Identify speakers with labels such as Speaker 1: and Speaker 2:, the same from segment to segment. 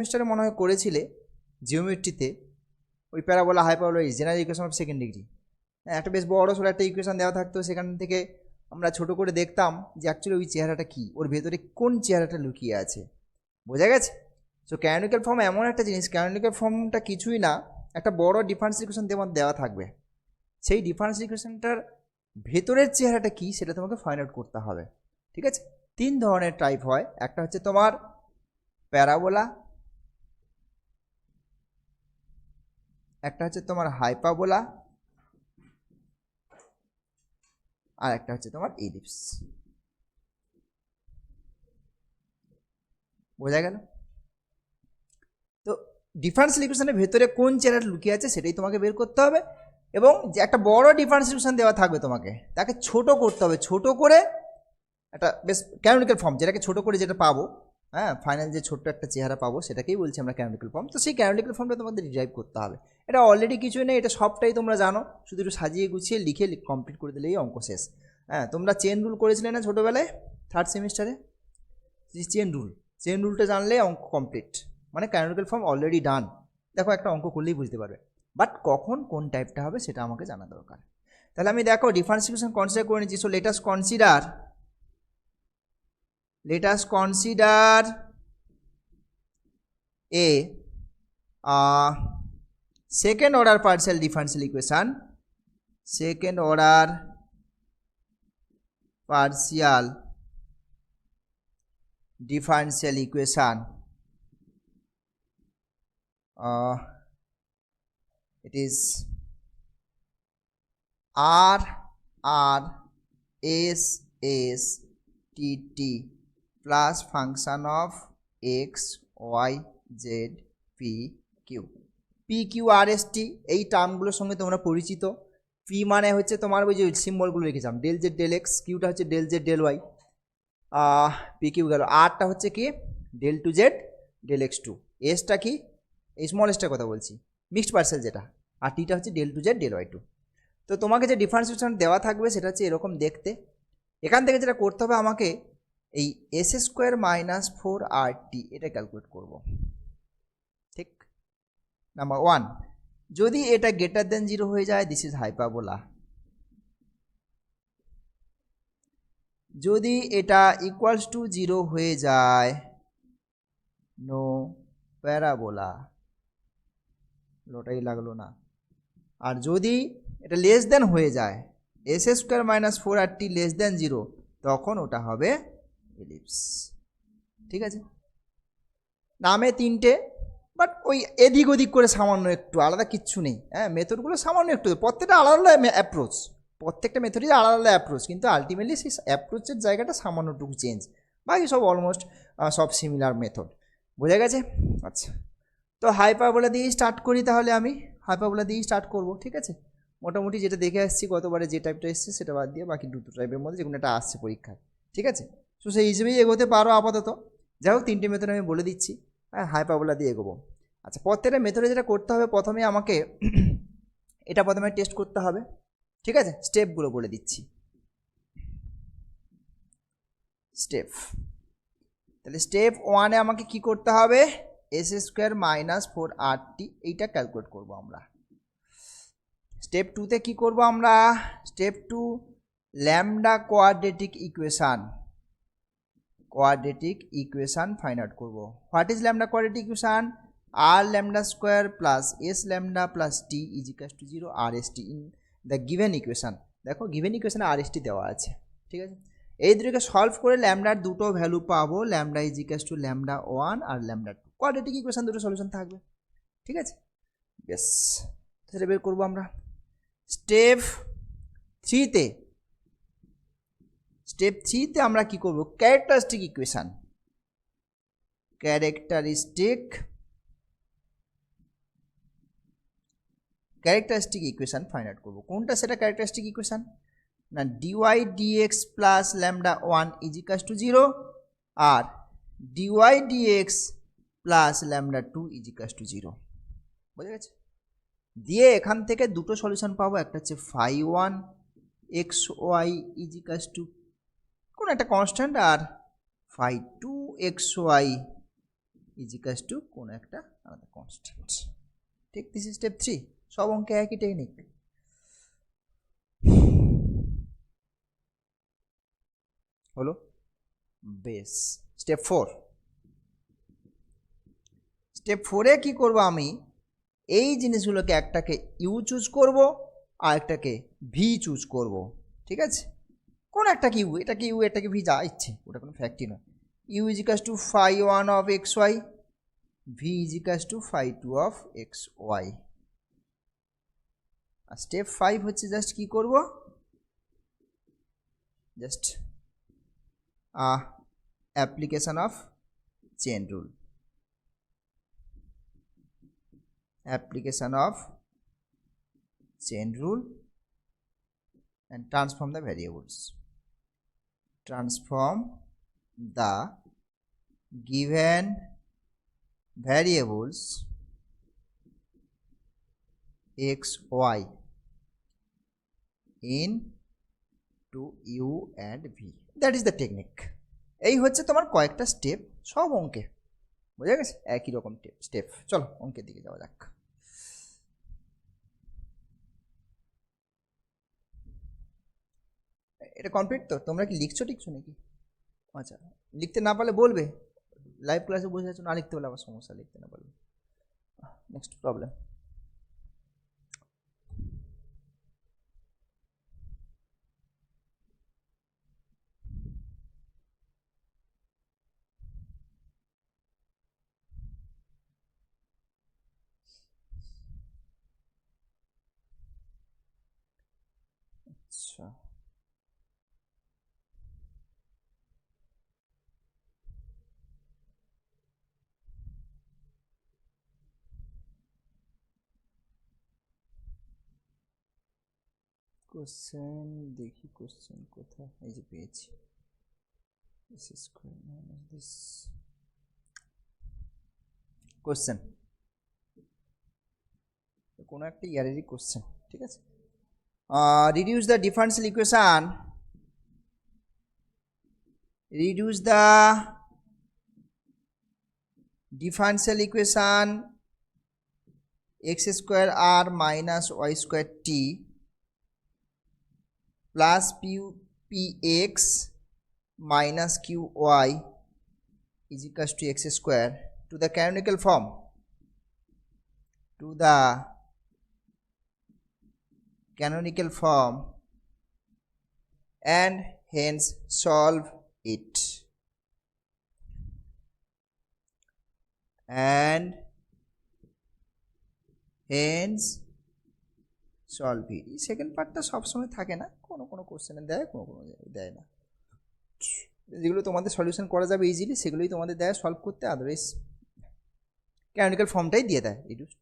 Speaker 1: সেমিস্টারে মনে হয় করেছিলে জিওমেট্রিতে ওই parabola hyperbola general equation of second degree. একটা বেশ বড় সড়ো একটা ইকুয়েশন দেওয়া থাকতো, সেখান থেকে আমরা ছোট করে দেখতাম যে অ্যাকচুয়ালি ওই চেহারাটা কী, ওর ভেতরে কোন চেহারাটা লুকিয়ে আছে। বোঝা গেছে? সো ক্যানোনিক্যাল ফর্ম এমন একটা জিনিস, ক্যানোনিক্যাল ফর্মটা কিছুই না, একটা বড় ডিফারেন্সিয়াল ইকুয়েশন দেওয়া থাকবে, সেই ডিফারেন্সিয়াল ইকুয়েশনটার ভেতরের চেহারাটা কী সেটা তোমাকে ফাইন্ড আউট করতে হবে। ঠিক আছে? 3 ধরনের টাইপ হয়, একটা হচ্ছে তোমার প্যারাবোলা, একটা হচ্ছে তোমার হাইপাবোলা, আর একটা হচ্ছে তোমার ইলিপস। বোঝা গেল? তো ডিফারেন্সিয়াল ইকুয়েশনের ভেতরে কোন চেহারাটা লুকিয়ে আছে সেটাই তোমাকে বের করতে হবে, এবং যে একটা বড় ডিফারেন্সিয়াল ইকুয়েশন দেওয়া থাকবে তোমাকে তাকে ছোট করতে হবে, ছোট করে একটা বেশ ক্যানোনিক্যাল ফর্ম, যেটাকে ছোট করে যেটা পাবো, হ্যাঁ ফাইনাল যে ছোট্ট একটা চেহারা পাবো সেটাকেই বলছি আমরা ক্যানোনিক্যাল ফর্ম। তো সেই ক্যানোনিক্যাল ফর্মটা তোমাদের ডিরাইভ করতে হবে। এটা অলরেডি কিছুই নেই, এটা সবটাই তোমরা জানো, শুধু একটু সাজিয়ে গুছিয়ে লিখে কমপ্লিট করে দিলেই অঙ্ক শেষ। হ্যাঁ, তোমরা চেন রুল করেছিলে না ছোটোবেলায় 3rd সেমিস্টারে? চেন রুলটা জানলে অঙ্ক কমপ্লিট, মানে ক্যানোনিক্যাল ফর্ম অলরেডি ডান। দেখো একটা অঙ্ক করলেই বুঝতে পারবে, বাট কখন কোন টাইপটা হবে সেটা আমাকে জানা দরকার। তাহলে আমি দেখো ডিফারেন্সিয়াল ইকুয়েশন কনসিডার করে নিচ্ছি। So let us consider a second order partial differential equation, second order partial differential equation, it is R R S S T T plus function of x y z p q, p q r s t এই টার্মগুলোর সঙ্গে তোমরা পরিচিত। p মানে হচ্ছে তোমার ওই যে সিম্বলগুলো রেখেছিলাম, ডেল জেড ডেল এক্স, কিউটা হচ্ছে del Z del y, p q গেল, আরটা হচ্ছে কি del two Z del x two, এসটা কি এই স্মল এসটার কথা বলছি, মিক্সড পার্সেল যেটা, আর টিটা হচ্ছে del two Z del Y two. তো তোমাকে যে ডিফারেন্সিয়েশন দেওয়া থাকবে সেটা হচ্ছে এরকম দেখতে। এখান থেকে যেটা করতে হবে আমাকে এই এস স্কোয়ার মাইনাস 4RT এটা ক্যালকুলেট করব। ঠিক, নাম্বার 1, যদি এটা গ্রেটার দেন 0 হয়ে যায় দিস ইজ হাইপারবোলা, যদি এটা ইকুয়ালস টু 0 হয়ে যায় নো প্যারাবোলা, লোটাই লাগলো না। আর যদি এটা লেস দেন হয়ে যায় S square minus 4RT less than 0, তখন ওটা হবে এলিপস। ঠিক আছে, নামে 3টে, বাট ওই এদিক ওদিক করে সামান্য একটু আলাদা, কিচ্ছু নেই। হ্যাঁ, মেথডগুলো সামান্য একটু, প্রত্যেকটা আলাদা আলাদা অ্যাপ্রোচ, প্রত্যেকটা মেথডই আলাদা আলাদা অ্যাপ্রোচ, কিন্তু আলটিমেটলি সেই অ্যাপ্রোচের জায়গাটা সামান্যটুকু চেঞ্জ, বাকি সব অলমোস্ট সব সিমিলার মেথড। বোঝা গেছে? আচ্ছা, তো হাইপারবোলা দিয়েই স্টার্ট করি, তাহলে আমি হাইপারবোলা দিয়েই স্টার্ট করব। ঠিক আছে, মোটামুটি যেটা দেখে আসছি গতবারে যে টাইপটা এসছে সেটা বাদ দিয়ে বাকি দুটো টাইপের মধ্যে যে কোনো একটা আসছে পরীক্ষায়। ঠিক আছে, তো সেই হিসেবেই এগোতে পারো আপাতত। যাই হোক, 3টে মেথড আমি বলে দিচ্ছি, হ্যাঁ হাইপারবোলা দিয়ে এগোবো। আচ্ছা, প্রত্যেকটা মেথডে যেটা করতে হবে, প্রথমে আমাকে এটা প্রথমে টেস্ট করতে হবে। ঠিক আছে, স্টেপগুলো বলে দিচ্ছি। স্টেপ, তাহলে স্টেপ 1-এ আমাকে কি করতে হবে, এস স্কোয়ার মাইনাস 4RT এইটা ক্যালকুলেট করবো আমরা। স্টেপ 2-তে কি করব আমরা, step 2 lambda quadratic equation find out করব। What is lambda quadratic equation, R lambda square plus S lambda plus T is equal to 0 R S T in the given equation. দেখো given ইকুয়েশনে R S টি দেওয়া আছে। ঠিক আছে, এই দুটোকে solve করে ল্যামডার দুটো ভ্যালু পাবো, lambda is equal to lambda 1 আর ল্যামডা 2, কোয়াড্রেটিক ইকুয়েশন দুটো সলিউশন থাকবে। ঠিক আছে, বেশ, সেটা বের করবো আমরা। স্টেপ 3-তে আমরা কি করব, ক্যারেক্টারিস্টিক ইকুয়েশন ফাইন্ড আউট করবো। কোনটা সেটা ক্যারেক্টারিস্টিক ইকুয়েশন না, DY DX plus lambda 1 is equal to 0 আর DY DX plus lambda 2 is equal to 0। বুঝে গেছে? দিয়ে এখান থেকে দুটো সলিউশন পাবো, একটা হচ্ছে φ1 xy ইজ ইকুয়াল টু কোনো একটা কনস্ট্যান্ট, আর φ2 xy ইজ ইকাস টু কোনো একটা আলাদা কনস্ট্যান্ট। ঠিক, দিস ইজ স্টেপ 3। সব অঙ্কে একই টেকনিক। হলো বেস। স্টেপ 4। স্টেপ 4-এ কী করব, আমি এই জিনিসগুলোকে একটাকে ইউ চুজ করব আর একটাকে ভি চুজ করব। ঠিক আছে, কোন একটাকে ইউ, এটাকে ইউ এটাকে ভি, যা ইচ্ছে, ওটা কোনো ফ্যাক্টই নয়। U is equals to phi 1 of x Y, V is equals to phi 2 of x Y. আর স্টেপ 5 হচ্ছে জাস্ট কি করব, just application of chain rule, application of chain rule and transform the variables. Transform the given variables x, y into u and v. That is the technique. এই হচ্ছে তোমার কয়েকটা step, সব অঙ্কে বোঝা গেছে, একই রকম স্টেপ। চলো অঙ্কের দিকে যাওয়া যাক। এটা কমপ্লিট তো? তোমরা কি লিখছো টিকছো নাকি? আচ্ছা, লিখতে না পারলে বলবে, লাইভ ক্লাসে বসে আছো, না লিখতে পারলে আবার সমস্যা, লিখতে না পারলে নেক্সট প্রবলেম। আচ্ছা, কোশ্চেন দেখি, কোশ্চেন কোথায়, এই যে পেয়েছি। কোশ্চেন কোনো একটা ইয়ারেরই কোশ্চেন, ঠিক আছে। reduce the differential equation, reduce the differential equation x square r minus y square t plus px minus qy is equals to x square to the canonical form, to the canonical form, and hence solve it, and hence solve it. Second পার্টটা সবসময় থাকে না, কোনো কোনো কোশ্চেনে দেয়, কোনো কোনো দেয় না। যেগুলো তোমাদের সলিউশন করা যাবে ইজিলি সেগুলোই তোমাদের দেয় সলভ করতে, আদারওয়াইজ ক্যানোনিক্যাল ফর্মটাই দিয়ে দেয়, reduce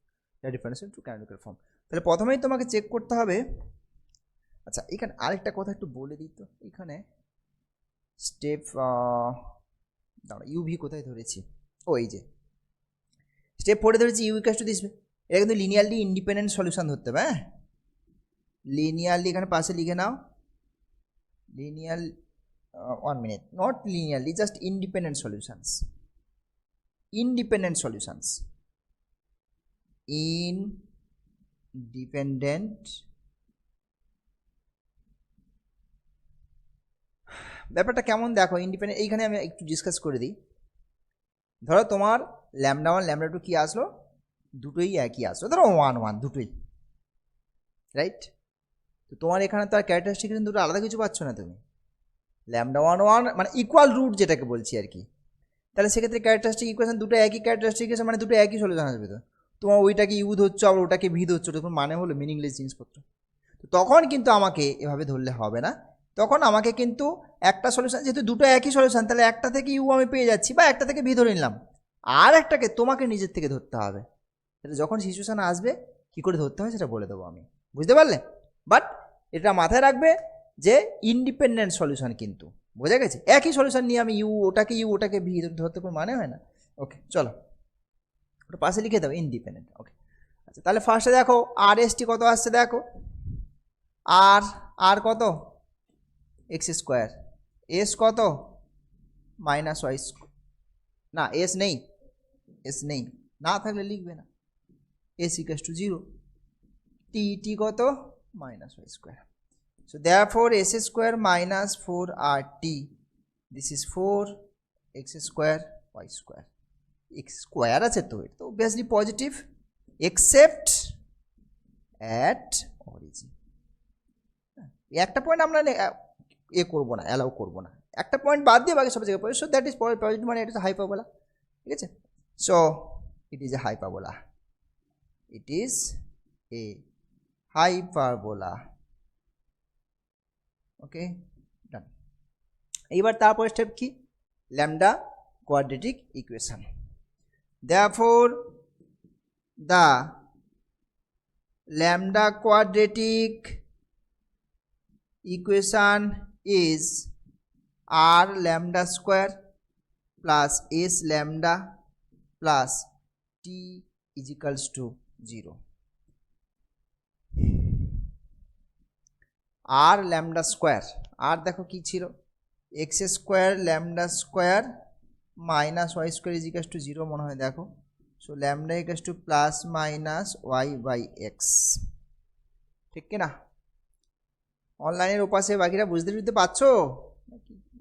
Speaker 1: the differentiation to canonical form. তাহলে প্রথমেই তোমাকে চেক করতে হবে। আচ্ছা, এখানে আরেকটা কথা একটু বলে দিই তো, এখানে স্টেপ দাঁড়া, ইউভি কোথায় ধরেছি, ও এই যে স্টেপ 4-এ ধরেছি ইউ ইকুয়াল টু দিস। এটা কিন্তু লিনিয়ারলি ইন্ডিপেন্ডেন্ট সলিউশন ধরতে হবে। হ্যাঁ, লিনিয়ারলি এখানে পাশে লিখে নাও, linear 1 minute, not linearly, just independent solutions, independent solutions, independent। ব্যাপারটা কেমন দেখো, ইন্ডিপেন্ডেন্ট এইখানে আমি একটু ডিসকাস করে দিই। ধরো তোমার ল্যামডা 1 ল্যামডা 2 কি আসলো, দুটোই একই আসলো, ধরো 1 1 দুটোই, রাইট? তো তোমার এখানে তো আর ক্যারেক্টারিস্টিক দুটো আলাদা কিছু পাচ্ছ না তুমি, ল্যামডা 1 1 মানে ইকুয়াল রুট যেটাকে বলছি আর কি। তাহলে সেক্ষেত্রে ক্যারেক্টারিস্টিক ইকুয়েশন দুটো একই ক্যারেক্টারিস্টিক ইকুয়েশন, মানে দুটো একই সলিউশন আসবে। তো তোমার ওইটাকে ইউ ধরছো আবার ওটাকে ভি ধরছো, তখন মানে হলো মিনিংলেস জিনিসপত্র। তো তখন কিন্তু আমাকে এভাবে ধরলে হবে না, তখন আমাকে কিন্তু একটা সলিউশন, যেহেতু দুটো একই সলিউশন, তাহলে একটা থেকে ইউ আমি পেয়ে যাচ্ছি বা একটা থেকে ভি ধরে নিলাম, আর একটাকে তোমাকে নিজের থেকে ধরতে হবে। সেটা যখন সিচুয়েশান আসবে কী করে ধরতে হয় সেটা বলে দেবো আমি, বুঝতে পারলে? বাট এটা মাথায় রাখবে যে ইন্ডিপেন্ডেন্ট সলিউশন কিন্তু, বোঝা গেছে? একই সলিউশন নিয়ে আমি ইউ ওটাকে ভি ধরতে কোনো মানে হয় না। ওকে, চলো ওটা পাশে লিখে দাও, ইন্ডিপেন্ডেন্ট। ওকে, আচ্ছা, তাহলে ফার্স্টে দেখো আর এস টি কত আসছে, দেখো আর কত, এক্স স্কোয়ার, এস কত, মাইনাস ওয়াই, না এস নেই, এস নেই, না থাকলে লিখবে না। এস ইকুয়ালস টু 0, টি কত minus Y square. So therefore S square minus 4RT, this is 4x square Y square. X square আছে তো, এটা তো obviously positive, except at origin. একটা পয়েন্ট আমরা করবো না, অ্যালাউ করবো না, একটা পয়েন্ট বাদ দিয়ে বাকি সব জায়গায় পড়ে। সো দ্যাট ইজ পজিটিভ, মানে এটা হাইপারবোলা, ঠিক আছে। So it is a hyperbola, it is a hyperbola, okay done. এইবার তারপরে স্টেপ কি, lambda quadratic equation. Therefore the lambda quadratic equation is r lambda square plus s lambda plus t is equals to 0. r lambda square, r দেখো কি ছিল, x square lambda square minus Y square is equals to 0 মনে হয়, দেখো। So lambda equals to plus minus Y by X, ঠিক কি না? অনলাইনের ওপাশে বাকিরা বুঝতে পারছো,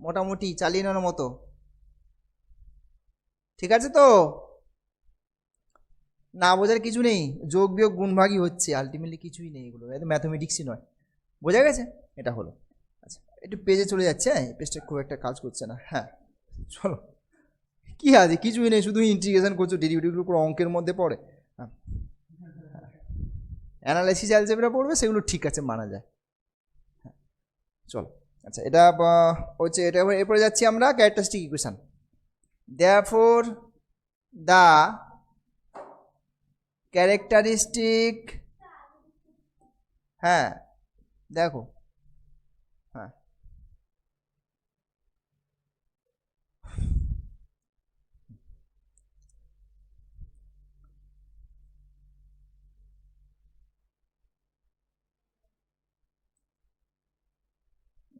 Speaker 1: মোটামুটি চালিয়ে নেওয়ার মতো, ঠিক আছে তো? না বোঝার কিছু নেই, যোগ বিয়োগ গুণভাগই হচ্ছে, আলটিমেটলি কিছুই নেই, এগুলো এটা ম্যাথমেটিক্সই নয়, বোঝা গেছে? এটা হলো। আচ্ছা একটু পেজে চলে যাচ্ছে, হ্যাঁ পেজটা খুব একটা কাজ করছে না, হ্যাঁ চলো। কি আছে, কিছুই নেই, শুধু ইন্টিগ্রেশন করছো, ডেরিভেটিভগুলো পুরো অঙ্কের মধ্যে পড়ে, হ্যাঁ অ্যানালাইসিস অ্যালজেব্রা পড়বে, সেগুলো ঠিক আছে, মানা যায়, হ্যাঁ চলো। আচ্ছা এটা হচ্ছে, এটা এরপরে যাচ্ছি আমরা characteristic equation. Therefore the characteristic, হ্যাঁ দেখো, হ্যাঁ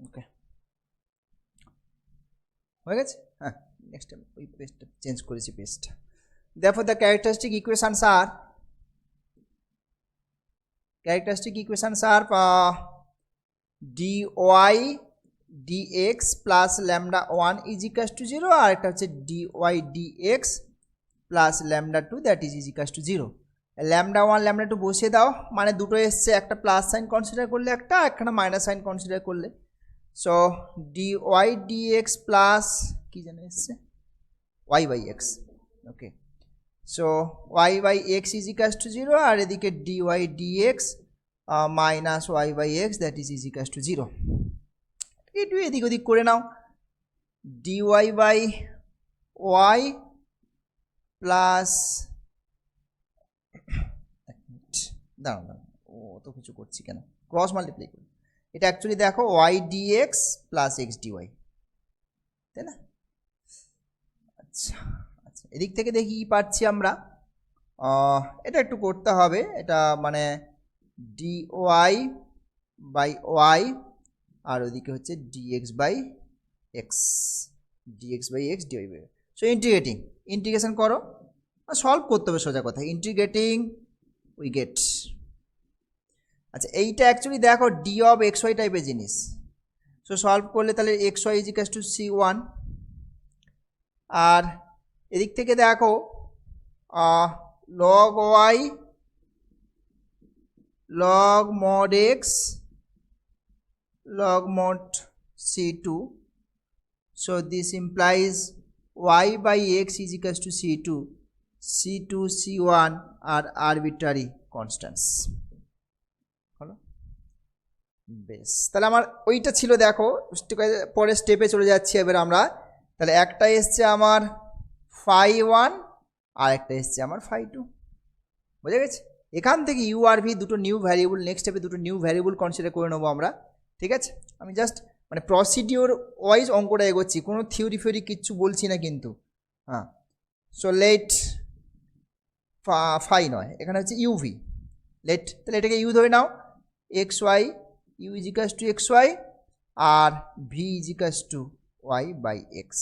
Speaker 1: ওকে হয়ে গেছে, হ্যাঁ নেক্সট টাইম ওই পেজটা চেঞ্জ করেছি পেজটা। Therefore the characteristic equations are dy dx plus lambda 1 is equals to 0, আর একটা হচ্ছে dy dx plus lambda 2 that is equals to 0. lambda 1 lambda 2 বসিয়ে দাও, মানে দুটো এসছে, একটা প্লাস সাইন কনসিডার করলে, একটা মাইনাস সাইন কনসিডার করলে। সো dy dx প্লাস কি জানো এসছে y by x, okay. So y by x is equals to 0, আর এদিকে dy dx minus Y by x that is ইজিকাস টু 0। একটু এদিক ওদিক করে নাও, dy বাই ওয়াই প্লাস, দাঁড়াও ও তো কিছু করছি কেন, ক্রস মাল্টিপ্লাই করি, এটা অ্যাকচুয়ালি দেখো Y DX plus X DY, তাই না? আচ্ছা আচ্ছা, এদিক থেকে দেখি কি পাচ্ছি আমরা, এটা একটু করতে হবে, এটা মানে dy বাই ওয়াই আর ওদিকে হচ্ছে dx by X, dy by. So integration করো, সলভ করতে হবে, সোজা কথা, ইন্টিগ্রেটিং উই গেট। আচ্ছা এইটা অ্যাকচুয়ালি দেখো ডি অফ এক্স ওয়াই টাইপের জিনিস, সো সলভ করলে তাহলে X Y is equals to c1, আর এদিক থেকে দেখো log Y log mod x log mod c2, so this implies y by x is equals to c2 c1 are arbitrary constants। হলো বেশ, তাহলে আমার ওইটা ছিল, দেখো পরে স্টেপে চলে যাচ্ছি এবার আমরা। তাহলে একটা এসছে আমার phi1 আর একটা এসছে আমার phi2, বুঝে গেছে? এখান থেকে ইউ আর ভি দুটো নিউ ভ্যারিয়েবল, নেক্সট স্টেপে দুটো নিউ ভ্যারিয়েবল কনসিডার করে নেবো আমরা, ঠিক আছে? আমি জাস্ট মানে প্রসিডিওর ওয়াইজ অঙ্কটা এগোচ্ছি, কোনো থিওরি ফিওরি কিচ্ছু বলছি না কিন্তু, হ্যাঁ। সো লেট ফাই নয়, এখানে হচ্ছে ইউভি, লেট, তাহলে এটাকে ইউ ধরে নাও, এক্স ওয়াই, ইউ ইজিকাস টু এক্স ওয়াই আর ভি ইজিকাস টু ওয়াই বাই এক্স,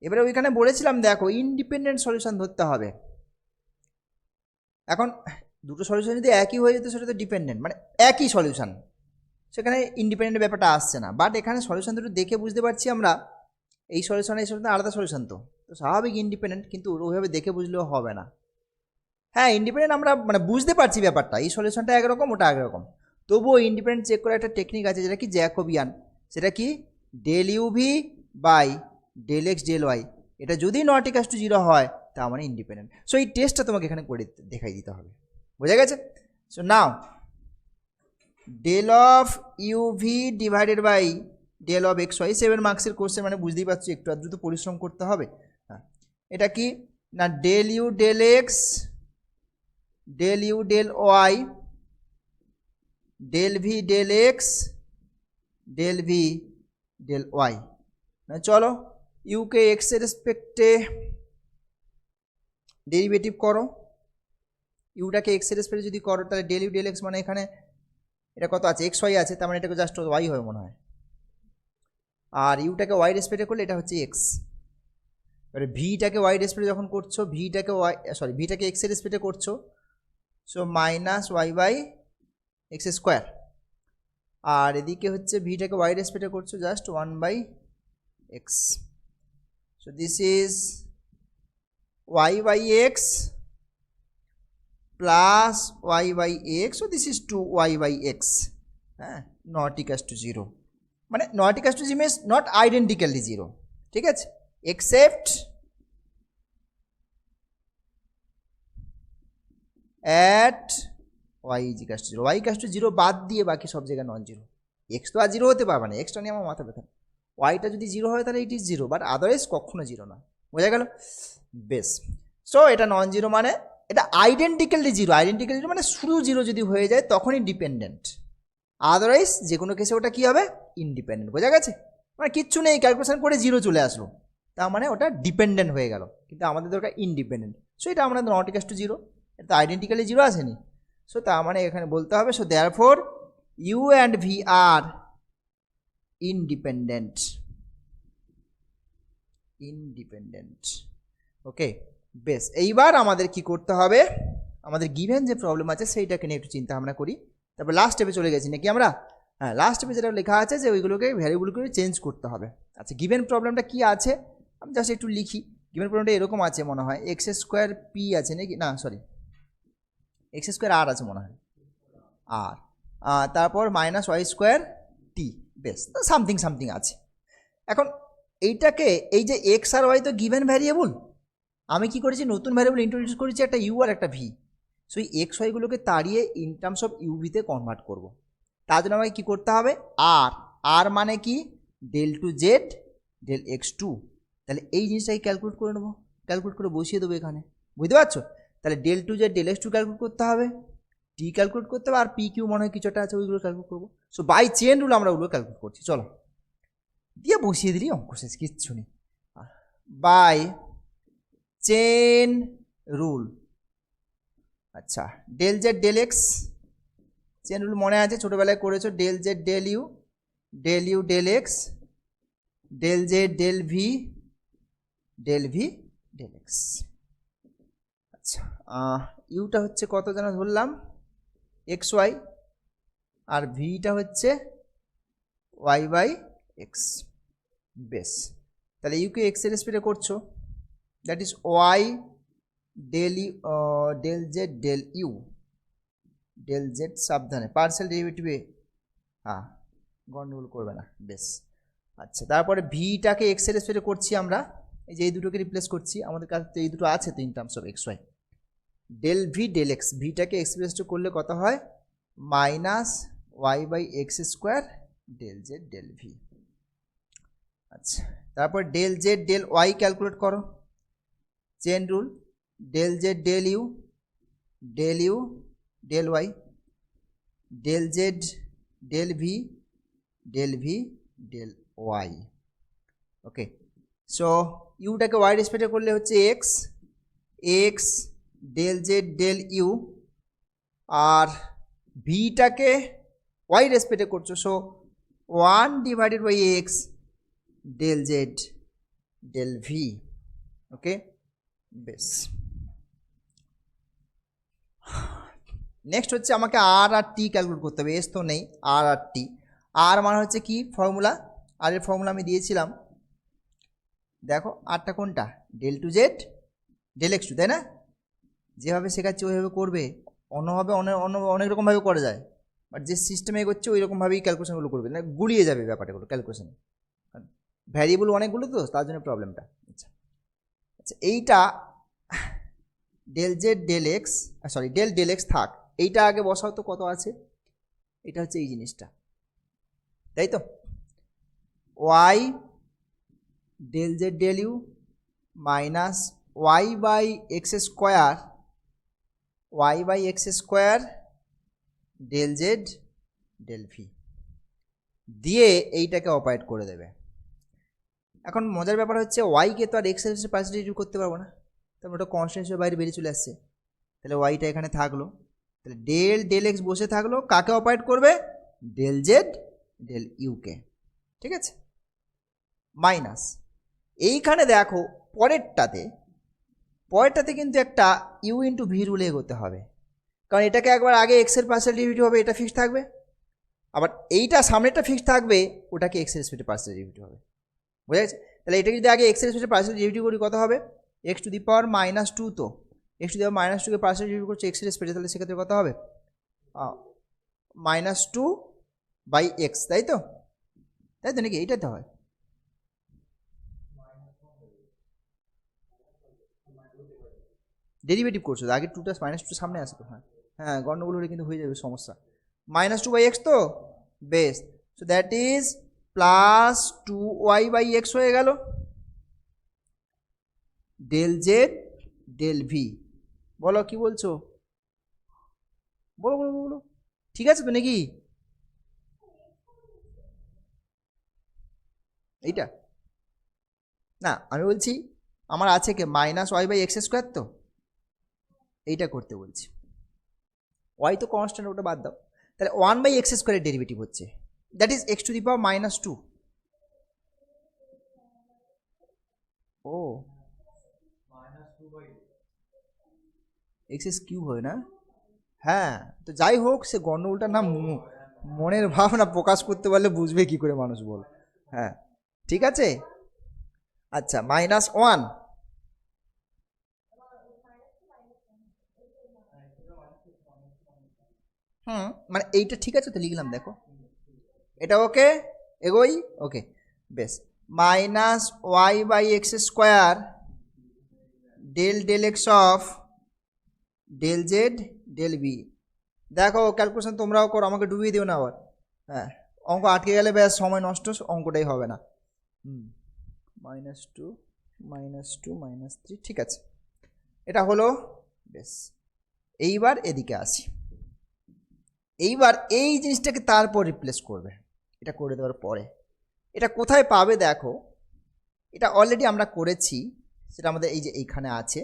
Speaker 1: এবারে ওইখানে বলেছিলাম দেখো ইন্ডিপেন্ডেন্ট সলিউশন ধরতে হবে। এখন দুটো সলিউশন যদি একই হয়ে যেত সেটা তো ডিপেন্ডেন্ট, মানে একই সলিউশন, সেখানে ইন্ডিপেন্ডেন্ট ব্যাপারটা আসছে না। বাট এখানে সলিউশন দুটো দেখে বুঝতে পারছি আমরা এই সলিউশন এই সলিউশন আলাদা সলিউশন, তো স্বাভাবিক ইন্ডিপেন্ডেন্ট, কিন্তু ওইভাবে দেখে বুঝলেও হবে না। হ্যাঁ ইন্ডিপেন্ডেন্ট আমরা মানে বুঝতে পারছি ব্যাপারটা, এই সলিউশনটা একরকম ওটা একরকম, তবুও ইন্ডিপেন্ডেন্ট চেক করার একটা টেকনিক আছে যেটা কি জ্যাকোবিয়ান, সেটা কি del UV by del X del Y, এটা যদি নট ইকুয়াল টু 0 হয় তা মানে ইন্ডিপেন্ডেন্ট। সো এই টেস্টটা তোমাকে এখানে করে দেখাই দিতে হবে, বোঝা গেছে? So now del of UV divided by del of x Y, 7 মার্কসের কোর্সে মানে বুঝতেই পারছি একটু আধটু তো পরিশ্রম করতে হবে। হ্যাঁ এটা কি না del you del X del you del Y del V del X del V del Y. চলো ইউকে এক্স এর রেসপেক্টে ডেরিভেটিভ করো, ইউটাকে এক্স এর রেসপেক্টে যদি করো তাহলে ডেল ইউ ডেল এক্স মানে এখানে এটা কত আছে এক্স ওয়াই আছে, তার মানে এটাকে জাস্ট ওয়াই হয় মনে হয়, আর ইউটাকে ওয়াই রেসপেক্টে করলে এটা হচ্ছে এক্স। এবারে ভিটাকে ওয়াই রেসপেক্টে যখন করছো, ভিটাকে এক্স এর রেসপেক্টে করছো, so minus Y by x square, আর এদিকে হচ্ছে ভিটাকে ওয়াই রেসপেক্টে করছো just 1 by x. So this is y by x plus y by x, so this is 2y by x, হ্যাঁ নট ইকুয়াল টু 0, মানে not equal to 0 means not identically 0, ঠিক আছে, except at y is equal to 0, y equal to 0 বাদ দিয়ে বাকি সব জায়গায় নন 0, x তো আর 0 হতে পারবে না, এক্সটা নিয়ে আমার মাথা ব্যথা, ওয়াইটা যদি 0 হয় তাহলে ইট ইজ 0, বাট আদারওয়াইজ কখনো 0 না, বোঝা গেল? বেশ, সো এটা নন 0 মানে এটা আইডেন্টিক্যালি 0, আইডেন্টিক্যালি 0 মানে শুধু 0 যদি হয়ে যায় তখনই ডিপেন্ডেন্ট, আদারওয়াইজ যে কোনো কেসে ওটা কী হবে ইন্ডিপেন্ডেন্ট, বোঝা গেছে? মানে কিচ্ছু নেই, ক্যালকুলেশন করে 0 চলে আসলো, তার মানে ওটা ডিপেন্ডেন্ট হয়ে গেল, কিন্তু আমাদের দরকার ইন্ডিপেন্ডেন্ট, সো এটা আমরা নট ইকুয়াল টু 0, এটা আইডেন্টিক্যালি 0 আসেনি, সো তার মানে এখানে বলতে হবে so therefore u and v are independent, okay বেশ। এইবার আমাদের কি করতে হবে, আমাদের গিভেন যে প্রবলেম আছে সেইটাকে নিয়ে একটু চিন্তা ভাবনা করি, তারপর লাস্ট স্টেপে চলে গেছি নাকি আমরা? হ্যাঁ লাস্ট স্টেপে যেটা লেখা আছে যে ওইগুলোকে ভ্যারিয়েবলগুলো চেঞ্জ করতে হবে। আচ্ছা গিভেন প্রবলেমটা কি আছে আমি জাস্ট একটু লিখি। গিভেন প্রবলেমটা এরকম আছে মনে হয়, এক্স স্কোয়ার পি আছে নাকি, না সরি এক্স স্কোয়ার আর আছে মনে হয়, আর তারপর মাইনাস ওয়াই স্কোয়ার টি, বেশ সামথিং সামথিং আছে। এখন এইটাকে এই যে এক্স আর ওয়াই তো গিভেন ভ্যারিয়েবল, আমি কি করেছি নতুন ভ্যারিয়েবল ইন্ট্রোডিউস করেছি একটা ইউ আর একটা ভি, সো এই এক্স ওয়াইগুলোকে তাড়িয়ে ইন টার্মস অফ ইউভিতে কনভার্ট করব। তার জন্য আমাকে কী করতে হবে আর, আর মানে কি del two Z del x two, তাহলে এই জিনিসটাকে ক্যালকুলেট করে নেবো, ক্যালকুলেট করে বসিয়ে দেবো এখানে, বুঝতে পারছো? তাহলে del two Z del x two calculate করতে হবে, টি ক্যালকুলেট করতে হবে, আর পি কিউ মনে হয় কিছুটা আছে ওইগুলো ক্যালকুলেট করবো। সো বাই চেন রুল আমরা ওগুলো ক্যালকুলেট করছি, চলো দিয়ে বসিয়ে দিলি অঙ্ক শেষ, কিচ্ছু নেই। বাই চেন রুল, আচ্ছা del Z del X chain rule মনে আছে ছোটোবেলায় করেছো, del Z del you del X del Z del V del X. আচ্ছা ইউটা হচ্ছে কত যেন ধরলাম এক্স ওয়াই, আর ভিটা হচ্ছে ওয়াই বাই এক্স, বেশ তাহলে ইউকে এক্স এর রেসপেক্টে করছো, that is Y del you del Z del you del Z, সাবধানে পার্সেল ডেরিভেটিভে হ্যাঁ গন্ডগোল করবে না, বেশ। আচ্ছা তারপরে ভিটাকে এক্স এর রেসপেক্টে করছি আমরা, এই যে এই দুটোকে রিপ্লেস করছি, আমাদের কাছে তো এই দুটো আছে তো in terms of x y, del V del x, ভিটাকে এক্স রেসপেক্টে করলে কত হয় minus Y by x square del Z del v. আচ্ছা তারপর del Z del y calculate করো, chain rule del Z del you del Y del Z del V del y, okay. So ইউটাকে y রেসপেক্টে করলে হচ্ছে x del Z del u, আর ভিটাকে y রেসপেক্টে করছো, so 1 divided by x del Z del v. Okay, বেশ। Next হচ্ছে আমাকে আর আর টি ক্যালকুলেট করতে হবে। এস তো নেই, আর আর টি। আর মানে হচ্ছে কি ফর্মুলা, আর এর ফর্মুলা আমি দিয়েছিলাম, দেখো আরটা কোনটা, del two Z del x two, তাই না? যেভাবে শেখাচ্ছি ওইভাবে করবে, অন্যভাবে অনেক রকমভাবে করা যায়, বাট যে সিস্টেমে এগোচ্ছে ওই রকমভাবেই ক্যালকুলেশনগুলো করবে, না গুলিয়ে যাবে ব্যাপারটাগুলো ক্যালকুলেশন, ভ্যারিয়েবল অনেকগুলো তো তার জন্য প্রবলেমটা। আচ্ছা আচ্ছা, এইটা del Z del x, sorry del del X থাক, এইটা আগে বসাও তো কত আছে, এটা হচ্ছে এই জিনিসটা, তাই তো, Y del Z del you minus Y by x square, Y by x square del Z del V দিয়ে এইটাকে অপারেট করে দেবে। এখন মজার ব্যাপার হচ্ছে ওয়াইকে তো আর এক্স এর পার্সেন্টেজ করতে পারবো না, তারপর ওটা কনস্ট্যান্ট হিসেবে বাইরে বেরিয়ে চলে আসছে, তাহলে ওয়াইটা এখানে থাকলো, তাহলে ডেল ডেল এক্স বসে থাকলো, কাকে অপারেট করবে, ডেল জেড ডেল ইউকে, ঠিক আছে, মাইনাস এইখানে দেখো পরেরটাতে কিন্তু একটা ইউ ইন্টু ভি রুলে এগোতে হবে, কারণ এটাকে একবার আগে এক্সের পার্সেল ডেরিভেটিভ হবে, এটা ফিক্সড থাকবে, আবার এইটা সামনেটা ফিক্সড থাকবে, ওটাকে এক্সের রেসপেক্টে পার্সেল ডেরিভেটিভ হবে, বুঝা গেছে? তাহলে এটা যদি আগে এক্সের রেসপেক্টে পার্সেল ডেরিভেটিভ করি কত হবে, x to the power minus two, তো x to the power minus টুকে পার্সেল ডেরিভেটিভ করছে এক্সের রেসপেক্টে, তাহলে সেক্ষেত্রে কত হবে, মাইনাস টু বাই এক্স, তাই তো নাকি, এইটাতে হয়, ডেরিভেটিভ করছো আগে, টুটা মাইনাস টু সামনে আসে তো, হ্যাঁ হ্যাঁ গণ্ডগোল হলে কিন্তু হয়ে যাবে সমস্যা, মাইনাস টু বাই এক্স তো, বেশ, so that is plus two Y by X হয়ে গেল, ডেল জেড ডেল ভি, বলো কি বলছো, বলো বলো বলো, ঠিক আছে তো নাকি, এইটা না আমি বলছি আমার আছে কে minus Y by x square, তো এইটা করতে বলছি, ওয়াই তো কনস্ট্যান্ট, ওটা বাদ দাও, তাহলে ওয়ান বাই এক্স স্কোয়ারের ডেরিভেটিভ হচ্ছে, that is X to the power minus two, ও এক্স এস কিউব হয় না, হ্যাঁ তো যাই হোক, সে গণ্ডগোলটা না মনের ভাবনা প্রকাশ করতে পারলে বুঝবে কি করে মানুষ, বল, হ্যাঁ ঠিক আছে, আচ্ছা মাইনাস ওয়ান, মানে এইটা ঠিক আছে তো লিখলাম, দেখো এটা ওকে, এগোই, ওকে বেশ, minus Y by x square del del X of del Z del B, দেখো ক্যালকুলেশন তোমরাও করো, আমাকে ডুবিয়ে দিও না আবার, হ্যাঁ অঙ্ক আটকে গেলে ব্যাস সময় নষ্ট, অঙ্কটাই হবে না, মাইনাস টু মাইনাস থ্রি, ঠিক আছে এটা হলো, বেশ এইবার এদিকে আসি, এইবার এই জিনিসটাকে তারপর রিপ্লেস করবে, এটা করে দেওয়ার পরে এটা কোথায় পাবে, দেখো এটা অলরেডি আমরা করেছি, সেটা আমাদের এই যে এইখানে আছে,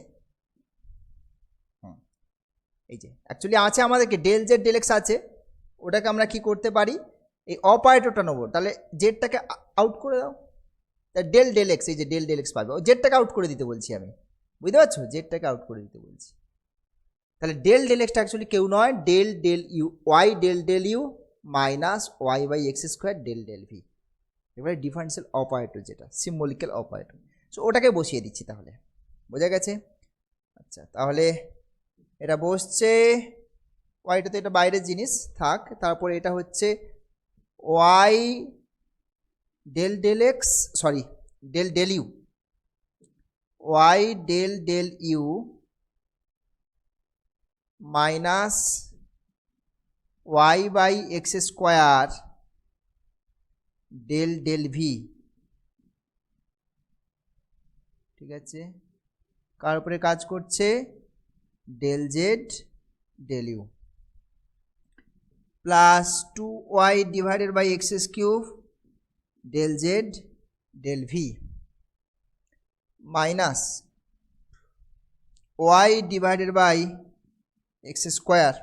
Speaker 1: এই যে অ্যাকচুয়ালি আছে আমাদেরকে ডেল জেড ডেল এক্স আছে, ওটাকে আমরা কি করতে পারি, এই অপারেটরটা নেবো, তাহলে জেডটাকে আউট করে দাও, তা ডেল ডেল এক্স, এই যে ডেল ডেল এক্স পাবে, ও জেডটাকে আউট করে দিতে বলছি আমি, বুঝতে পারছো, জেডটাকে আউট করে দিতে বলছি, তাহলে ডেল ডেল এক্সটা অ্যাকচুয়ালি কেউ নয়, del del u y del del you minus Y by x square del del v, এবারে ডিফারেন্সিয়াল অপারেটর যেটা সিম্বলিক্যাল অপারেটর, সো ওটাকে বসিয়ে দিচ্ছি, তাহলে বোঝা গেছে, আচ্ছা তাহলে এটা বসছে, ওয়াইটা তো এটা বাইরের জিনিস থাক, তারপরে এটা হচ্ছে y del del x, sorry del del u, y del del you minus Y by x square del del v, ঠিক আছে, কার উপরে কাজ করছে, del Z del u plus two y divided by x cube del Z del v minus y divided by x square,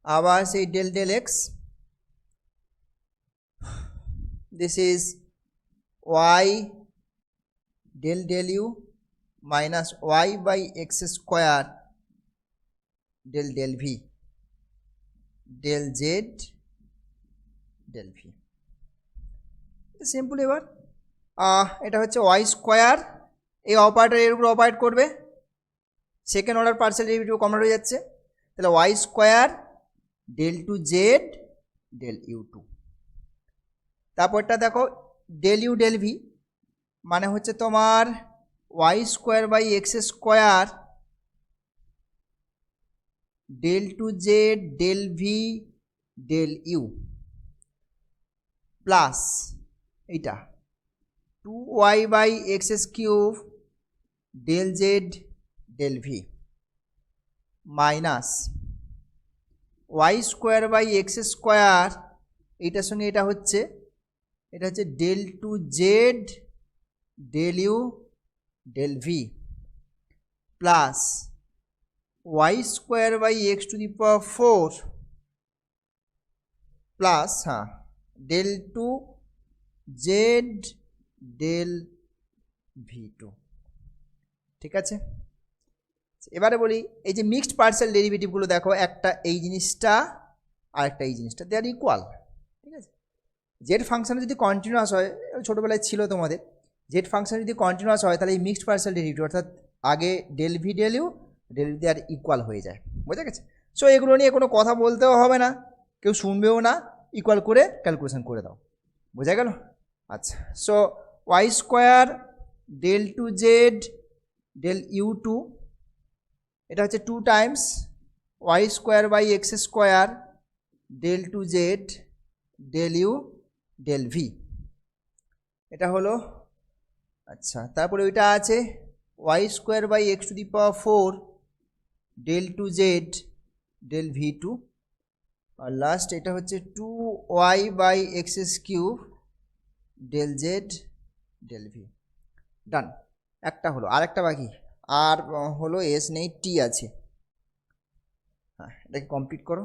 Speaker 1: আবার সেই del del x this is y del u minus Y by x square del v del z del v। Simple. এবার এটা হচ্ছে Y square, এই operator এর উপর operate করবে, second order partial derivative common হয়ে যাচ্ছে, তাহলে y square del two z del u2। তারপরটা দেখো del u del v মানে হচ্ছে তোমার y square by x square del two z del v del u plus এইটা 2y by x cube del z del v minus Y square by x square, এইটার সঙ্গে এটা হচ্ছে del two z del u del v plus y square by x to the power 4 plus del two z del v2। ঠিক আছে, এবারে বলি এই যে মিক্সড পার্সিয়াল ডেরিভেটিভগুলো দেখো, একটা এই জিনিসটা আর একটা এই জিনিসটা, দে আর ইকুয়াল। ঠিক আছে, জেড ফাংশন যদি কন্টিনিউয়াস হয়, ছোটোবেলায় ছিল তোমাদের, জেড ফাংশন যদি কন্টিনিউয়াস হয় তাহলে এই মিক্সড পার্সিয়াল ডেরিভেটিভ অর্থাৎ আগে del v del u del v দে আর ইকুয়াল হয়ে যায়। বোঝা গেছে? সো এগুলো নিয়ে কোনো কথা বলতেও হবে না, কেউ শুনবেও না, ইকুয়াল করে ক্যালকুলেশন করে দাও। বোঝা গেল? আচ্ছা, so y square del two z del u2, এটা হচ্ছে 2 times y square by x square del two z del u del v, এটা হলো। আচ্ছা, তারপরে ওইটা আছে y square by x to the power 4 del two z del v2, আর last এটা হচ্ছে 2y by x cube del z del v। Done, একটা হলো, আর একটা বাকি, আর হলো এস নেই, টি আছে। হ্যাঁ, এটাকে কমপ্লিট করো।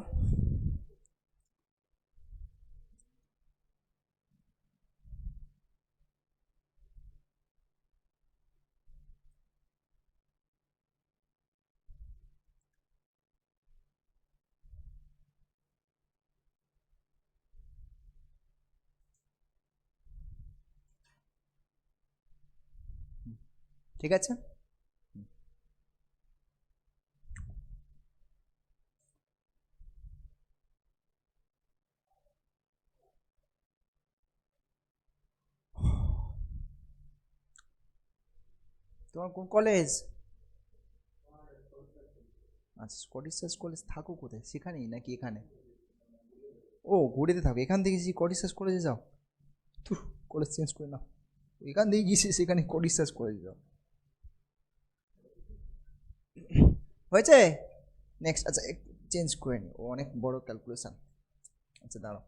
Speaker 1: ঠিক আছে, তোমার কোন কলেজ? আচ্ছা, স্কটিশ চার্চ কলেজ থাকো কোথায়, সেখানেই নাকি এখানে? ও, ঘুরেতে থাকো, এখান থেকে স্কটিশ চার্চ কলেজে যাও? তুই কলেজ চেঞ্জ করে নাও, এখান থেকে গিয়েছি সেখানে স্কটিশ চার্চ কলেজে যাও। হয়েছে? নেক্সট। আচ্ছা, চেঞ্জ করে নি, ও অনেক বড় ক্যালকুলেশন। আচ্ছা দাঁড়াও,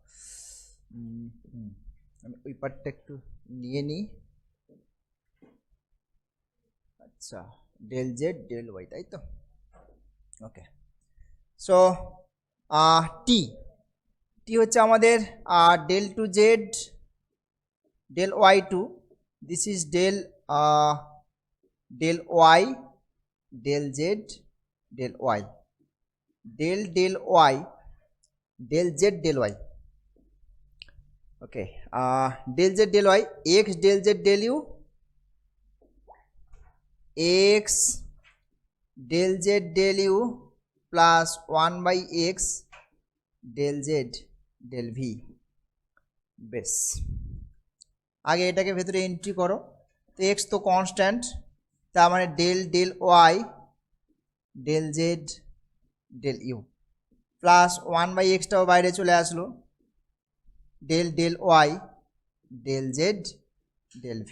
Speaker 1: আমি ওই পার্টটা একটু নিয়ে নিই। আচ্ছা, del z del y, তাই তো? ওকে, সো টি হচ্ছে আমাদের del two z del y2, this is del y del z del y, del y del z del y। Okay, del z del y, x del z del u, x del z del u plus 1 by x del z del v। বেশ, আগে এটাকে ভেতরে entry করো। তো x তো constant, তার মানে del y del z del u plus 1 by এক্সটাও বাইরে চলে আসলো, del y del z del v।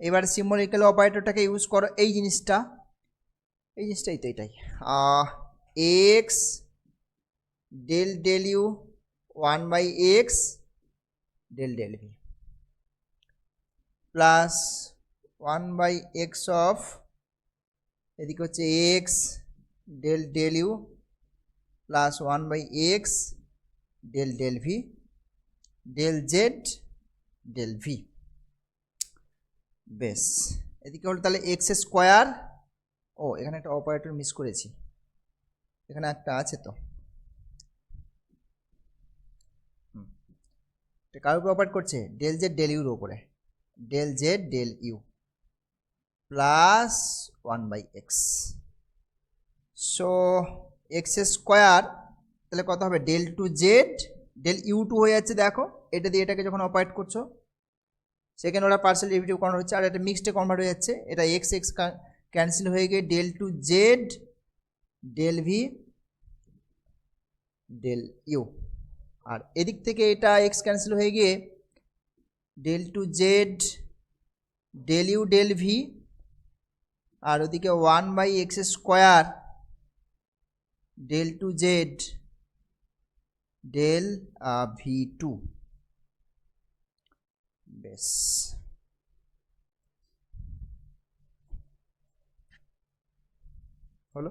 Speaker 1: এবার সিম্বলিক্যাল অপারেটরটাকে ইউজ করো, এই জিনিসটাই তো এটাই, x del u 1 by x del v plus 1 by x of, এদিকে হচ্ছে x del u plus 1 by x del v del z del v. বেশ, এদিকে হলো তাহলে এক্স স্কোয়ার, ও এখানে একটা অপারেটর মিস করেছি, এখানে একটা আছে তো, কার উপর অপারেট করছে, ডেল জেড ডেল ইউর উপরে, del Z del u plus 1/x। So x square তাহলে কত হবে, del two Z del u two হয়ে যাচ্ছে, দেখো এটা দিয়ে এটাকে যখন অপারেট করছো সেকেন্ড ওরা পার্সেল ডেরিভেটিভ কনভার্ট হচ্ছে, আর এটা মিক্সডে কনভার্ট হয়ে যাচ্ছে, এটা এক্স এক্স ক্যান্সেল হয়ে গিয়ে del two Z del V del u, আর এদিক থেকে এটা এক্স ক্যান্সেল হয়ে গিয়ে del two Z del you del v, আর ওদিকে 1/x square del two Z del v two. বেশ, হলো।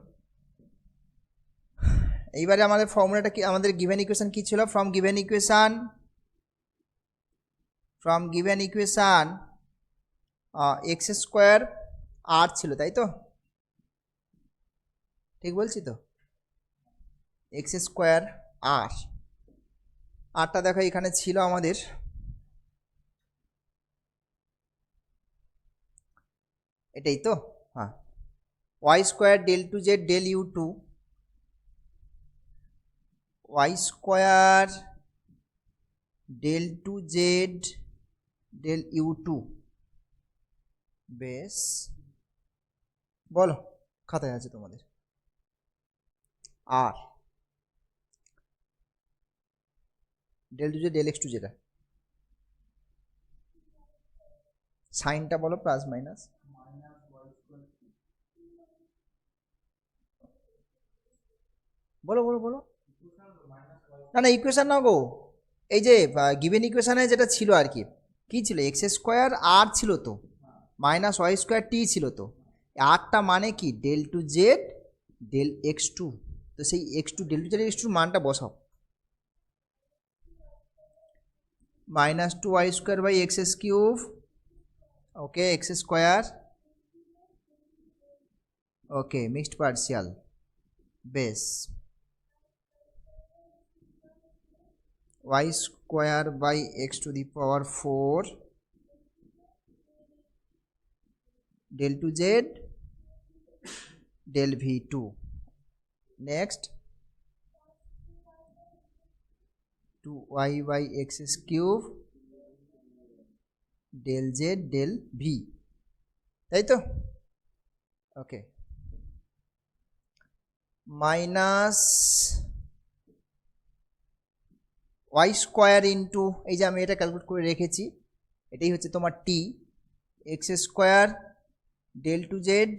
Speaker 1: এইবারে আমাদের ফর্মুলাটা কি, আমাদের গিভেন ইকুয়েশন কি ছিল, from given equation x square আর ছিল, তাই তো, ঠিক বলছি তো, এক্স স্কোয়ার আর, আরটা দেখো এখানে ছিল আমাদের এটাই তো, হ্যাঁ, y square del two Z del u two, y square del two Z del u two. বেশ, বলো খাতায় আছে তোমাদের, আর del two Z del x two, যেটা সাইনটা বলো, প্লাস মাইনাস, বলো বলো বলো, না না ইকুয়েশন না গো, এই যে গিভেন ইকুয়েশনে যেটা ছিল আর কি, কি ছিল, এক্স স্কোয়ার আর ছিল তো, মাইনাস ওয়াই স্কোয়ার টি ছিল তো, আরটা মানে কি del two Z del x two, তো সেই x two del two z x টুর মানটা বসাও, minus two y square by x cube, okay x square, okay mixed partial. বেশ, y square by x to the power 4 del to z del v2, next 2y by x cube del z del v, তাই তো, ওকে, minus Y square into, এই যে আমি এটা calculate করে রেখেছি, এটাই হচ্ছে তোমার T, x square del two Z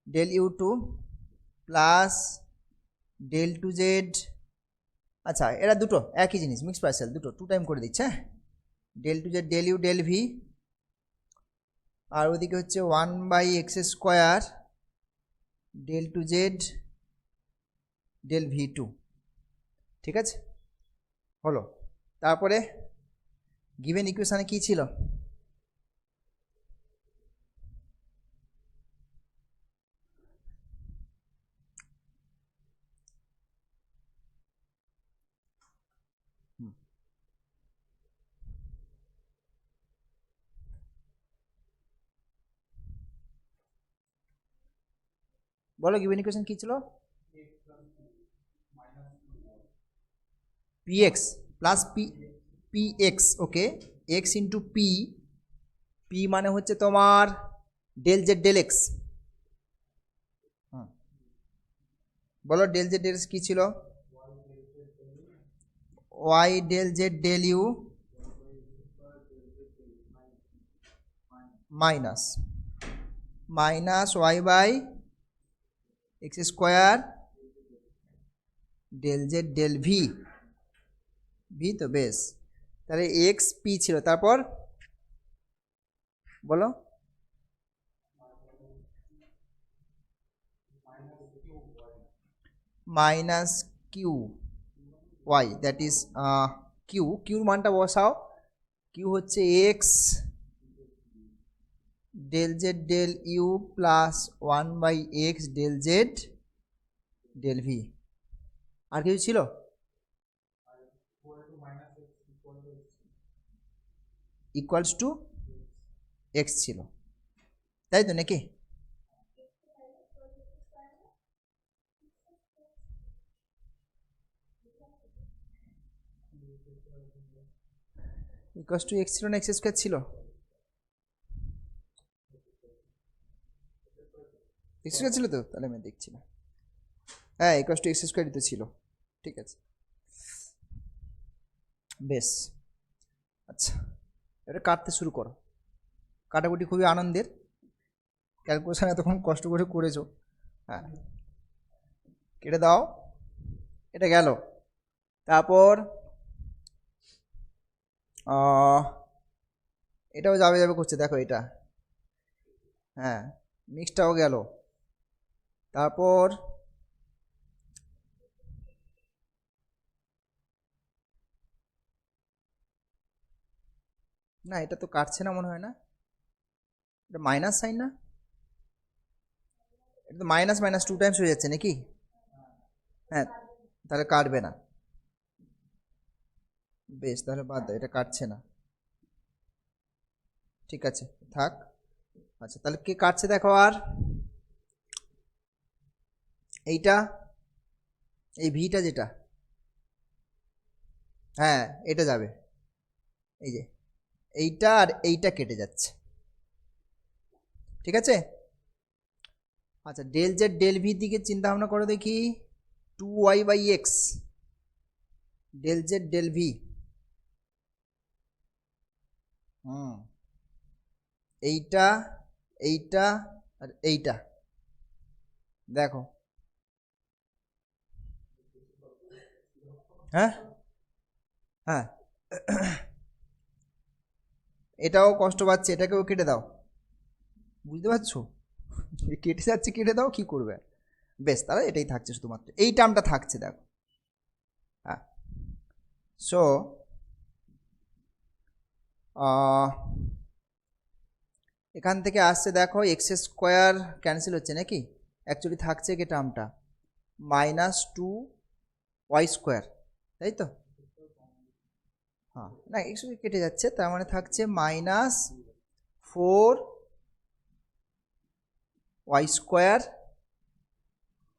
Speaker 1: del u two plus del two z, আচ্ছা এরা দুটো একই জিনিস, মিক্স পার্সেল, দুটো টু টাইম করে দিচ্ছে, হ্যাঁ, del two Z del you del v, আর ওদিকে হচ্ছে 1/x square del two Z del v two, ঠিক আছে, হলো। তারপরে গিভেন ইকুয়েশনে কি ছিল, বলো গিভেন ইকুয়েশন কি ছিল, px plus px, okay, x into p মানে হচ্ছে তোমার ডেল জেড ডেল এক্স, বলো ডেল জেড ডেল এক্স কী ছিল, y del Z del you minus minus Y by x square del Z del v, v তো, বেশ, তাহলে x p ছিল, তারপর বলো, minus q y, that is কিউর মানটা বসাও, কিউ হচ্ছে x del Z del u plus 1/x del Z del v. আর কিছু ছিল? ইকুয়ালস টু এক্স ছিল, তাই তো নাকি? ইকুয়ালস টু এক্স ছিল না এক্স স্কোয়ার ছিল? এক্স স্কোয়ার ছিল তো, তাহলে আমি দেখছি না। হ্যাঁ, ইকুয়ালস টু এক্স স্কোয়ারই তো ছিল, ঠিক আছে বেশ। আচ্ছা, এটা কাটতে শুরু করো। কাটাকুটি খুবই আনন্দের, ক্যালকুলেশন এতক্ষণ কষ্ট করে করেছো। হ্যাঁ, কেটে দাও, এটা গেল। তারপর এটাও যাবে যাবে করছে, দেখো এটা, হ্যাঁ মিক্সটাও গেল। তারপর না, এটা তো কাটছে না মনে হয় না, এটা মাইনাস সাইন না, এটা তো মাইনাস মাইনাস 2 টাইমস হয়ে যাচ্ছে নাকি? হ্যাঁ, তাহলে কাটবে না, বেশ তাহলে বাদ দাও, এটা কাটছে না, ঠিক আছে থাক। আচ্ছা, তাহলে কে কাটছে দেখো, আর এইটা, এই ভিটা যেটা, হ্যাঁ এটা যাবে, এই যে এইটা আর এইটা কেটে যাচ্ছে, ঠিক আছে। আচ্ছা, ডেল জেড ডেল ভি দিকে চিন্তা ভাবনা করো দেখি। 2y/x del Z del V, এইটা এইটা আর এইটা, দেখো হ্যাঁ হ্যাঁ এটাও কষ্ট পাচ্ছে, এটাকেও কেটে দাও, বুঝতে পারছো? কেটে যাচ্ছে, কেটে দাও, কি করবে। বেশ, তাহলে এটাই থাকছে, শুধুমাত্র এই টার্মটা থাকছে, দেখো। হ্যাঁ, সো এখান থেকে আসছে দেখো, এক্স স্কোয়ার ক্যান্সেল হচ্ছে নাকি, অ্যাকচুয়ালি থাকছে কি টার্মটা -2y², তাই তো? হ্যাঁ, না এক্স কেটে যাচ্ছে, তার মানে থাকছে -4y²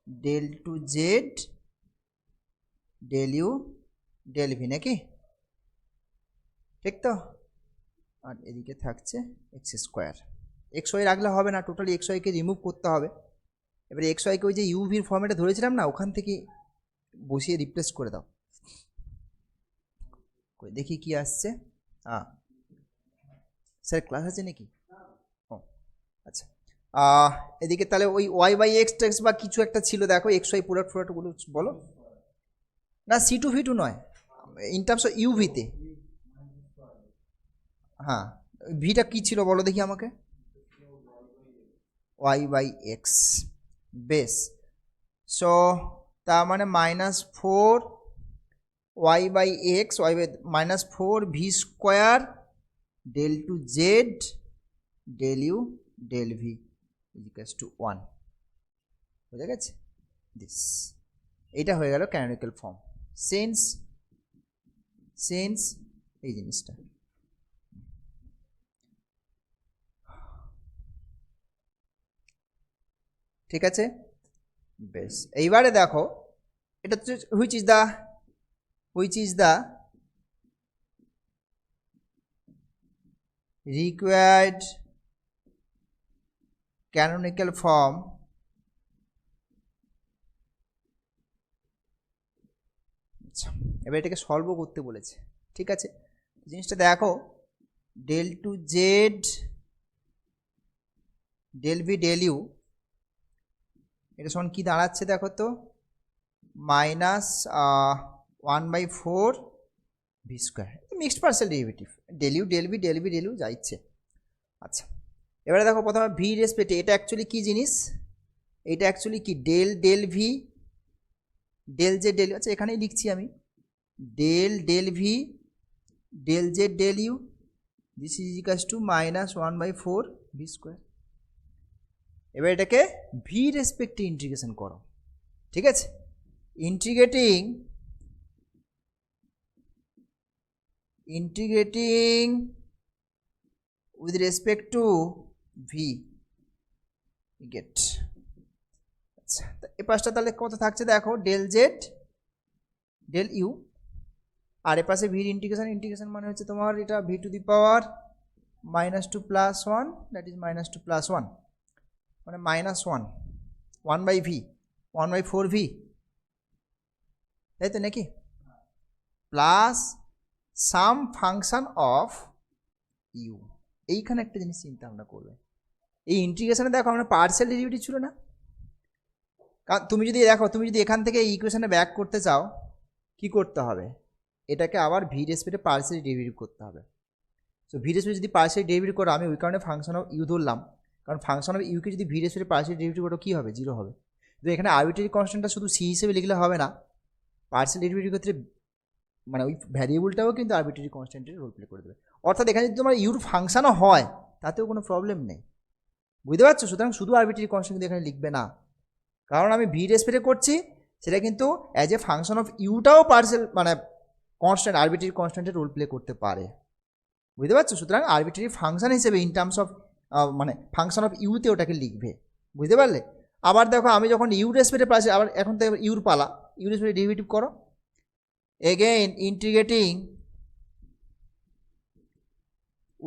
Speaker 1: del two Z del you del v নাকি, ঠিক তো? আর এদিকে থাকছে x²। xy রাখলে হবে না, টোটালি xyকে রিমুভ করতে হবে। এবারে xyকে ওই যে ইউভির ফর্মেটে ধরেছিলাম না, ওখান থেকে বসিয়ে রিপ্লেস করে দাও, দেখি কি আসছে। স্যার ক্লাস আছে নাকি? ও আচ্ছা, এদিকে তাহলে ওই y/x বা কিছু একটা ছিল, দেখো xy প্রোডাক্টগুলো বলো না, C2V2 নয়, ইন টার্মস অফ ইউভিতে। হ্যাঁ, ভিটা কি ছিল বলো দেখি আমাকে। y/x, বেশ। সো তার মানে -4y/x -4v² del two Z del you del v equals to 1, বুঝা গেছে? দিস, এইটা হয়ে গেল ক্যানোনিক্যাল ফর্ম। সেন্স এই জিনিসটা, ঠিক আছে বেশ। এইবারে দেখো, এটা which is the required canonical form এবার এটাকে সলভও করতে বলেছে, ঠিক আছে। জিনিসটা দেখো, del two Z del V del u, এটা সমান কি দাঁড়াচ্ছে দেখো তো, -1/4v², mixed partial derivative, del you del V del V del u যা ইচ্ছে। আচ্ছা, এবারে দেখো প্রথমে ভি রেসপেক্টে এটা অ্যাকচুয়ালি কি জিনিস, এটা অ্যাকচুয়ালি কি del V del Z del u, আচ্ছা এখানেই লিখছি আমি, del V del Z del u, this is equals to -1/4 v square. এবার এটাকে ভি রেসপেক্টে ইন্টিগ্রেশন করো, ঠিক আছে। Integrating with respect to v get. আচ্ছা, এ পাশটা তাহলে কত থাকছে দেখো, ডেল জেড ডেল ইউ, আর এ পাশে ভির ইন্টিগ্রেশন মানে হচ্ছে তোমার এটা v to the power -2 + 1, that is -2 + 1 মানে -1/v 1/4v, তাই তো নাকি, plus some function of u. এইখানে একটা জিনিস চিন্তা ভাবনা করবে, এই ইন্টিগ্রেশনে দেখো আমরা পার্সিয়াল ডেরিভেটিভ ছিল না, কারণ তুমি যদি দেখো, তুমি যদি এখান থেকে এই ইকুয়েশনে ব্যাক করতে চাও কি করতে হবে, এটাকে আবার ভি রেসপেক্টে পার্সিয়াল ডেরিভেটিভ করতে হবে। সো ভি রেসপেক্টে যদি পার্সিয়াল ডেরিভেটিভ করো, আমি ওই কারণে ফাংশন অফ ইউ ধরলাম, কারণ ফাংশন অফ ইউকে যদি ভি রেসপেক্টে পার্সিয়াল ডেরিভেটিভ করো কী হবে, 0 হবে। তো এখানে আরবিট্রারি কনস্ট্যান্টটা শুধু সি হিসেবে লিখলে হবে না, পার্সিয়াল ডেরিভেটিভ ক্ষেত্রে মানে ওই ভ্যারিয়েবলটাও কিন্তু আরবিট্রারি কনস্ট্যান্টের রোল প্লে করে দেবে। অর্থাৎ এখানে যদি তোমার ইউর ফাংশনও হয় তাতেও কোনো প্রবলেম নেই, বুঝতে পারছো। সুতরাং শুধু আরবিট্রারি কনস্ট্যান্ট কিন্তু এখানে লিখবে না, কারণ আমি ভি রেসপেক্টে করছি, সেটা কিন্তু অ্যাজ এ ফাংশন অফ ইউটাও পার্সিয়াল মানে কনস্ট্যান্ট আরবিট্রারি কনস্ট্যান্টের রোল প্লে করতে পারে, বুঝতে পারছো। সুতরাং আরবিট্রারি ফাংশন হিসেবে ইন টার্মস অফ মানে ফাংশন অফ ইউতে ওটাকে লিখবে, বুঝতে পারলে। আবার দেখো আমি যখন ইউ রেসপেক্টে পাচ্ছি, আবার এখন তো ইউর পালা, ইউ রেসপেক্টে ডেরিভেটিভ করো, again integrating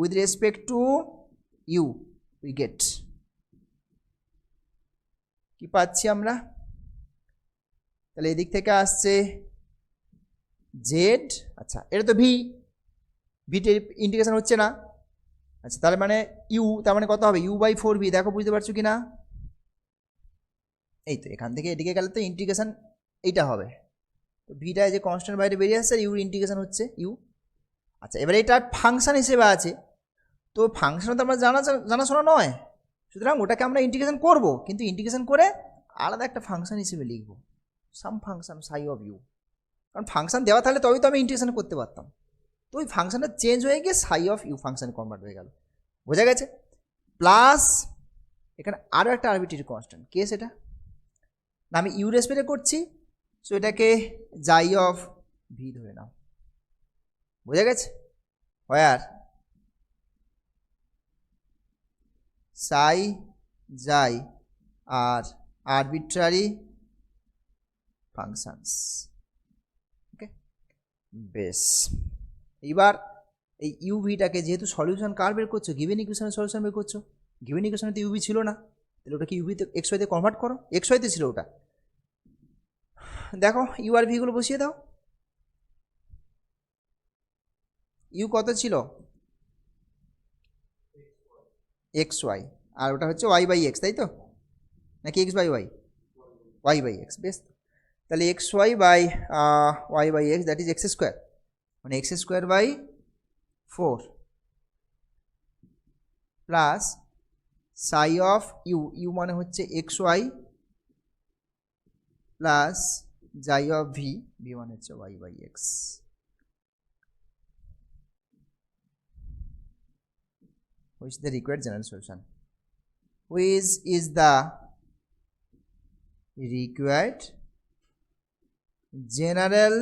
Speaker 1: with respect to u we get, কি পাচ্ছি আমরা, তাহলে এদিক থেকে আসছে জেড, আচ্ছা এটা তো ভিতে ইন্টিগ্রেশন হচ্ছে না, আচ্ছা তার মানে ইউ, তার মানে কত হবে u/4v, দেখো বুঝতে পারছো কি না, এই তো এখান থেকে এদিকে গেলে তো ইন্টিগ্রেশন এইটা হবে, তো ভিটা যে কনস্ট্যান্ট বাইরে বেরিয়ে আসছে, ইউর ইন্টিগ্রেশন হচ্ছে ইউ। আচ্ছা এবারে এটা ফাংশন হিসেবে আছে, তো ফাংশন তো আমরা জানাশোনা নয়, সুতরাং ওটাকে আমরা ইন্টিগ্রেশন করব, কিন্তু ইন্টিগ্রেশন করে আলাদা একটা ফাংশন হিসেবে লিখব, সাম ফাংশন সাই অফ ইউ, কারণ ফাংশন দেওয়া থাকলে তবেই তো আমি ইন্টিগ্রেশন করতে পারতাম, তো ওই ফাংশনটা চেঞ্জ হয়ে গিয়ে সাই অফ ইউ ফাংশনে কনভার্ট হয়ে গেল, বোঝা গেছে। প্লাস এখানে আরও একটা আরবিট্রারি কনস্ট্যান্ট, কে সেটা না, আমি ইউ রেসপেক্টে করছি, সো এটাকে জাই অফ ভি ধরে নাও, বোঝা গেছে। হোয়ার সাই জাই আর আরবিট্রারি ফাংশনস, ওকে বেশ। এইবার এই ইউভিটাকে যেহেতু সলিউশন কার বের করছো, গিভেন ইকুয়েশনের সলিউশন বের করছো, গিভেন ইকুয়েশনে তো ইউভি ছিল না, তাহলে ওটাকে ইউভিতে এক্স ওয়াইতে কনভার্ট করো, এক্স ওয়াইতে ছিল ওটা, দেখো ইউ আর ভিগুলো বসিয়ে দাও, ইউ কত ছিল এক্স ওয়াই, আর ওটা হচ্ছে y/x, তাই তো নাকি x/y, y/x, বেশ। তাহলে xy/y/x দ্যাট ইজ x² মানে x²/4 plus Sai of you, you মানে হচ্ছে xy প্লাস জাই অফ ভি, ভি মানে হচ্ছে y/x। Which is the required general solution? Which is the required general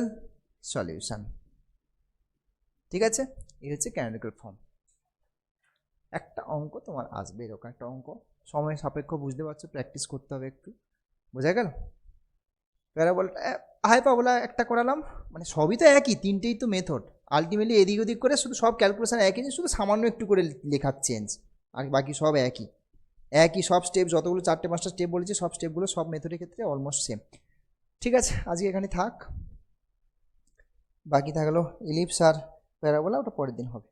Speaker 1: solution? ঠিক আছে, এই হচ্ছে ক্যানোনিক্যাল ফর্ম। একটা অঙ্ক তোমার আসবে, এরকম একটা অঙ্ক, সময় সাপেক্ষ, বুঝতে পারছো, প্র্যাকটিস করতে হবে একটু, বোঝা গেল। প্যারাবোলাটা হাইপাবোলা একটা করালাম, মানে সবই তো একই, তিনটেই তো মেথড, আলটিমেটলি এদিক ওদিক করে শুধু সব ক্যালকুলেশন একই, শুধু সামান্য একটু করে লেখার চেঞ্জ, আর বাকি সব একই সব স্টেপ, যতগুলো 4-5টা স্টেপ বলেছি সব স্টেপগুলো সব মেথডের ক্ষেত্রে অলমোস্ট সেম। ঠিক আছে, আজকে এখানে থাক, বাকি থাকলো ইলিপস আর প্যারাবোলা, ওটা পরের দিন হবে।